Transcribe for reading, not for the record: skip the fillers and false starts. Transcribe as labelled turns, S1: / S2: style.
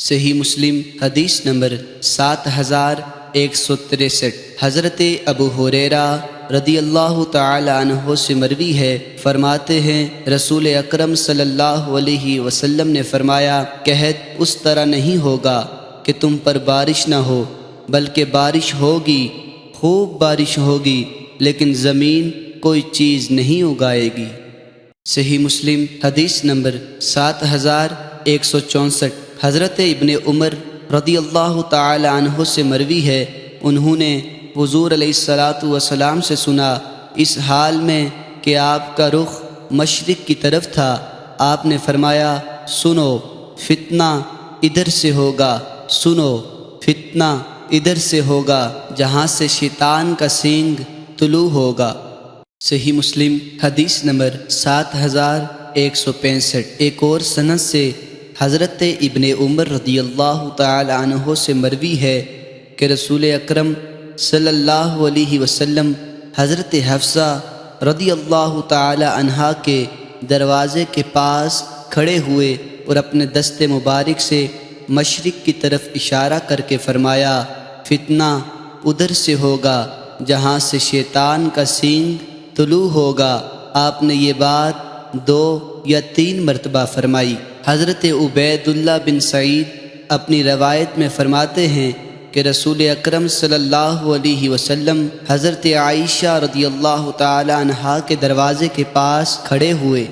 S1: صحیح مسلم حدیث نمبر 7163۔ حضرت ابو ہریرہ رضی اللہ تعالی عنہ سے مروی ہے، فرماتے ہیں رسول اکرم صلی اللہ علیہ وسلم نے فرمایا، قحط اس طرح نہیں ہوگا کہ تم پر بارش نہ ہو، بلکہ بارش ہوگی، خوب بارش ہوگی، لیکن زمین کوئی چیز نہیں اگائے گی۔ صحیح مسلم حدیث نمبر 7164۔ حضرت ابن عمر رضی اللہ تعالی عنہ سے مروی ہے، انہوں نے حضور علیہ السلام سے سنا، اس حال میں کہ آپ کا رخ مشرق کی طرف تھا، آپ نے فرمایا، سنو فتنہ ادھر سے ہوگا، سنو فتنہ ادھر سے ہوگا جہاں سے شیطان کا سینگ طلوع ہوگا۔ صحیح مسلم حدیث نمبر 7165۔ ایک اور سند سے حضرت ابن عمر رضی اللہ تعالی عنہ سے مروی ہے کہ رسول اکرم صلی اللہ علیہ وسلم حضرت حفصہ رضی اللہ تعالی عنہا کے دروازے کے پاس کھڑے ہوئے اور اپنے دست مبارک سے مشرق کی طرف اشارہ کر کے فرمایا، فتنہ ادھر سے ہوگا جہاں سے شیطان کا سینگ طلوع ہوگا۔ آپ نے یہ بات 2 یا 3 مرتبہ فرمائی۔ حضرت عبید اللہ بن سعید اپنی روایت میں فرماتے ہیں کہ رسول اکرم صلی اللہ علیہ وسلم حضرت عائشہ رضی اللہ تعالی عنہا کے دروازے کے پاس کھڑے ہوئے